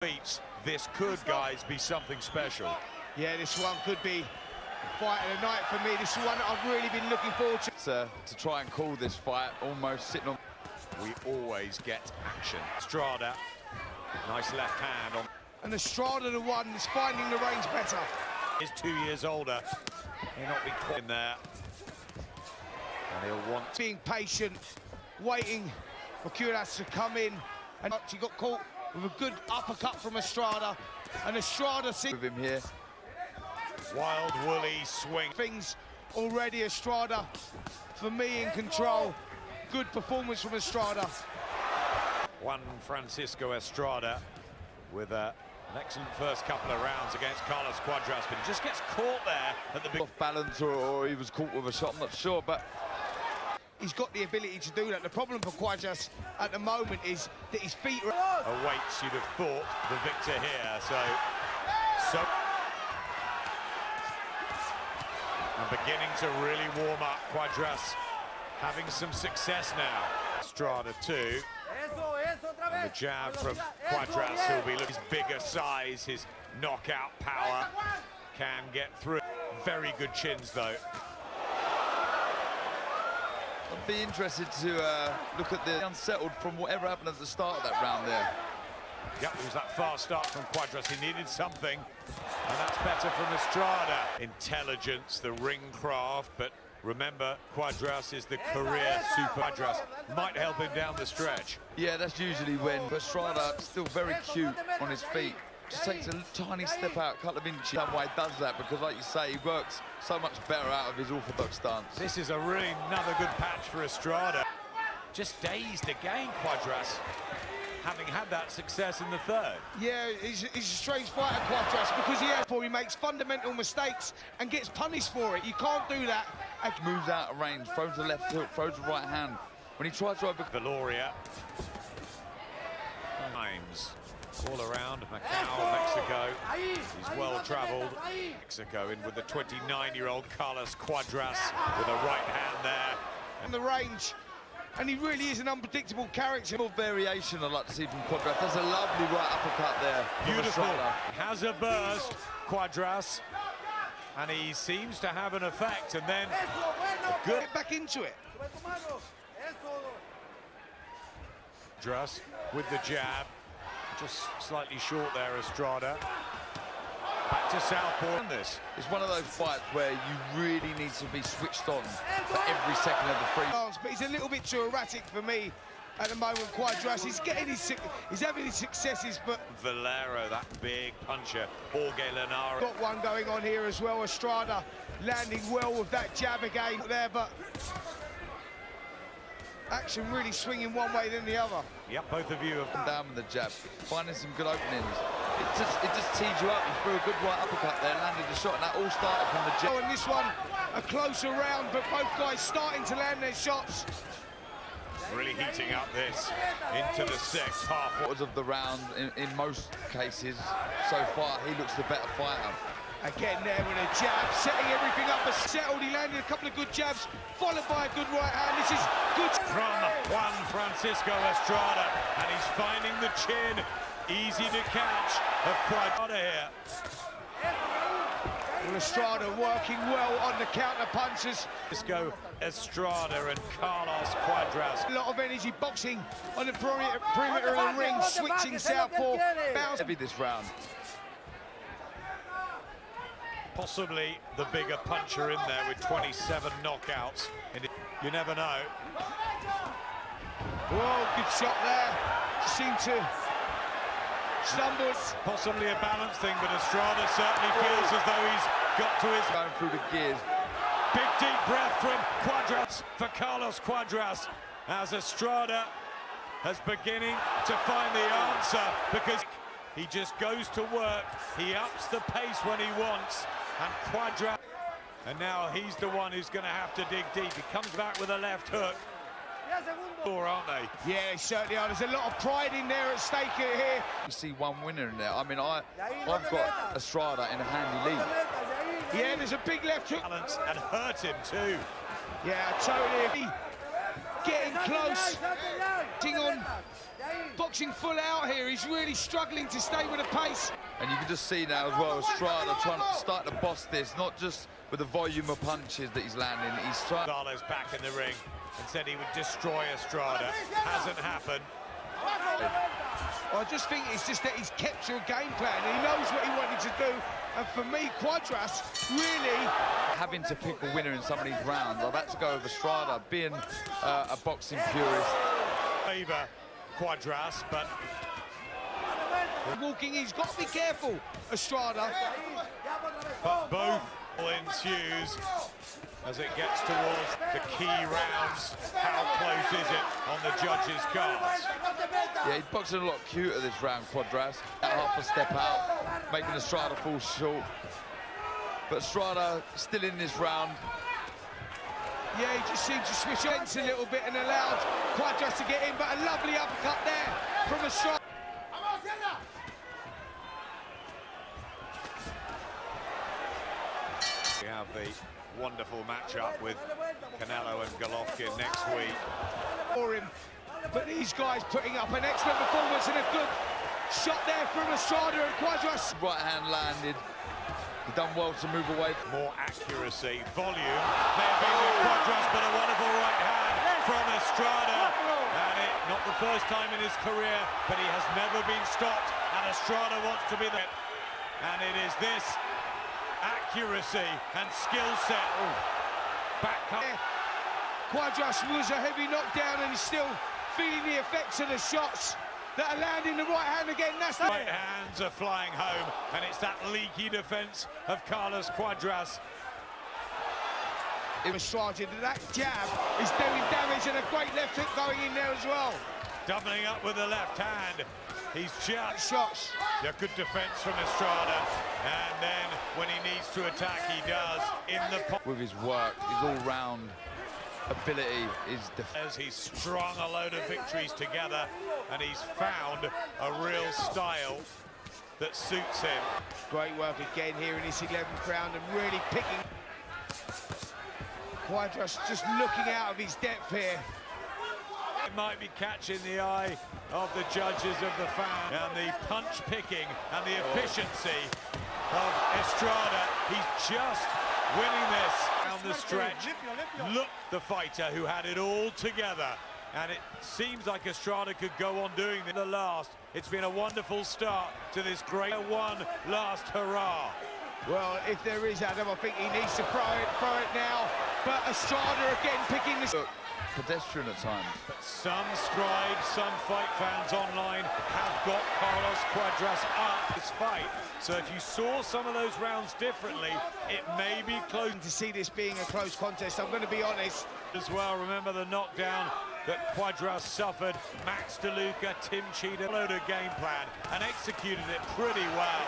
beats. This could, guys, be something special. Yeah, this one could be the fight of the night for me. This is one that I've really been looking forward to. To try and call this fight, almost sitting on. We always get action. Estrada, nice left hand on. And Estrada, the one that's finding the range better. He's 2 years older. He'll not be caught in there. And he'll want being patient, waiting for Cuadras to come in. And he got caught with a good uppercut from Estrada. And Estrada With him here. wild woolly swing. Things already. Estrada, for me, in control. Good performance from Estrada. Juan Francisco Estrada with an excellent first couple of rounds against Carlos Cuadras, but he just gets caught there at the big Off balance, or he was caught with a shot, I'm not sure, but he's got the ability to do that. The problem for Cuadras at the moment is that his feet are... awaits, you'd have thought, the victor here. So and beginning to really warm up. Cuadras having some success now. Estrada too. And the jab from Cuadras, who'll be looking his bigger size, his knockout power can get through. Very good chins though. I'd be interested to look at the unsettled from whatever happened at the start of that round there. Yep, it was that fast start from Cuadras. He needed something, and that's better from Estrada. Intelligence, the ring craft, but remember, Cuadras is the career super. Cuadras might help him down the stretch. Yeah, that's usually when Estrada, still very cute on his feet, just takes a tiny step out, a couple of inches. Some way does that because, like you say, he works so much better out of his orthodox stance. This is a really another good patch for Estrada. Just dazed again, Cuadras, having had that success in the third. Yeah, he's a strange fighter, Cuadras, because he makes fundamental mistakes and gets punished for it. You can't do that. Moves out of range, throws the left hook, throws the right hand. When he tries to over... Valoria. Times all around Macau, Mexico. He's well travelled. Mexico in with the 29-year-old Carlos Cuadras with a right hand there. And the range. And he really is an unpredictable character. More variation I'd like to see from Cuadras. There's a lovely right uppercut there. Beautiful. Has a burst, Cuadras. And he seems to have an effect, and then good. Get back into it. Cuadras with the jab, just slightly short there, Estrada. Back to southpaw. This It's one of those fights where you really need to be switched on for every second of the free. But he's a little bit too erratic for me at the moment. Cuadras, he's having his successes, but Valero, that big puncher, Jorge Lanara. Got one going on here as well. Estrada landing well with that jab again there, but action really swinging one way than the other. Yep, both of you have come down with the jab, finding some good openings. It just teed you up. You threw a good right uppercut there, landed the shot, and that all started from the jab. And this one a closer round, but both guys starting to land their shots. Really heating up this into the sixth half. Of the round, in most cases so far, he looks the better fighter. Again there with a jab, setting everything up. Settled, he landed a couple of good jabs, followed by a good right hand. This is good. From Juan Francisco Estrada, and he's finding the chin. Easy to catch of Cuadras here. Well, Estrada working well on the counter punches. Francisco Estrada and Carlos Cuadras. A lot of energy boxing on the perimeter of the ring, switching southpaw, bounce. Heavy this round. Possibly the bigger puncher in there with 27 knockouts. You never know. Whoa, good shot there. Seemed to stumble. Possibly a balance thing, but Estrada certainly feels as though he's got to his... Going through the gears. Big deep breath from Cuadras for Carlos Cuadras as Estrada is beginning to find the answer, because he just goes to work. He ups the pace when he wants, and Cuadras, and now he's the one who's going to have to dig deep. He comes back with a left hook. Or aren't they? Yeah, certainly are. There's a lot of pride in there at stake here. You see one winner in there. I mean, I've got Estrada in a handy lead. Yeah, there's a big left hook. Balance and hurt him too. Yeah, totally. Getting close. On boxing full out here. He's really struggling to stay with the pace. And you can just see now as well, Estrada trying to start to boss this, not just with the volume of punches that he's landing. He's trying. Gonzalez back in the ring and said he would destroy Estrada. Hasn't happened. I just think it's just that he's kept to a game plan. He knows what he wanted to do. And for me, Cuadras really... Having to pick a winner in some of these rounds, I've had to go with Estrada, being a boxing purist. Favor Cuadras, but... Walking, he's got to be careful, Estrada. But both ensues as it gets towards the key rounds. How close is it on the judges' cards? Yeah, he's boxing a lot cuter this round, Cuadras. Half a step out, making Estrada fall short. But Estrada still in this round. Yeah, he just seemed to switch ends a little bit and allowed Cuadras to get in, but a lovely uppercut there from Estrada. We have the wonderful matchup with Canelo and Golovkin next week. For him, but these guys putting up an excellent performance and a good shot there from Estrada and Cuadras. Right hand landed. He's done well to move away. More accuracy, volume. May have been with Cuadras, but a wonderful right hand from Estrada. And it, not the first time in his career, but he has never been stopped. And Estrada wants to be there. And it is this accuracy and skill set. Back up. Cuadras was a heavy knockdown and he's still feeling the effects of the shots that are landing the right hand again. That's the right hands are flying home, and it's that leaky defense of Carlos Cuadras. Estrada, that jab is doing damage, and a great left hook going in there as well. Doubling up with the left hand. He's just shots. Yeah, good defense from Estrada, and then when he needs to attack, he does. In the with his work, his all-round ability is as he's strung a load of victories together, and he's found a real style that suits him. Great work again here in this 11th round, and really picking. Cuadras just looking out of his depth here. It might be catching the eye of the judges of the fan, and the punch picking and the efficiency of Estrada. He's just winning this down the stretch. Look, the fighter who had it all together, and it seems like Estrada could go on doing the last. It's been a wonderful start to this great one last hurrah. Well, if there is, Adam, I think he needs to throw it now. But Estrada again picking this. Pedestrian at times. But some scribes, some fight fans online have got Carlos Cuadras up this fight. So if you saw some of those rounds differently, it may be close. To see this being a close contest, I'm going to be honest. As well, remember the knockdown that Cuadras suffered. Max DeLuca, Tim Cheetah followed a game plan and executed it pretty well.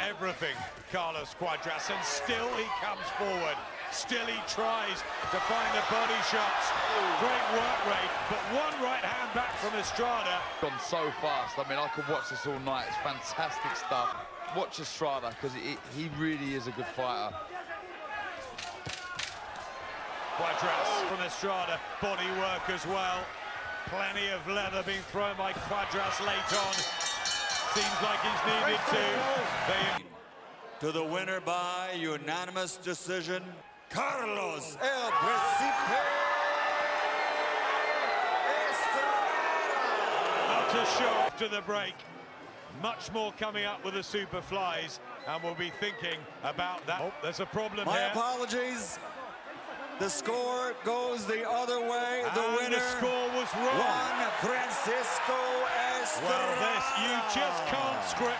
Everything, Carlos Cuadras, and still he comes forward. Still he tries to find the body shots. Great work rate, but one right hand back from Estrada. Gone so fast. I mean, I could watch this all night. It's fantastic stuff. Watch Estrada, because he really is a good fighter. Cuadras from Estrada, body work as well. Plenty of leather being thrown by Cuadras late on. Seems like he's needed to. To the winner by unanimous decision, Carlos El Príncipe Estrada. Out to show after the break. Much more coming up with the super flies, and we'll be thinking about that. Oh, there's a problem My here. apologies. The score goes the other way. The winner, the score was wrong. Juan Francisco Estrada. Well, this, you just can't script.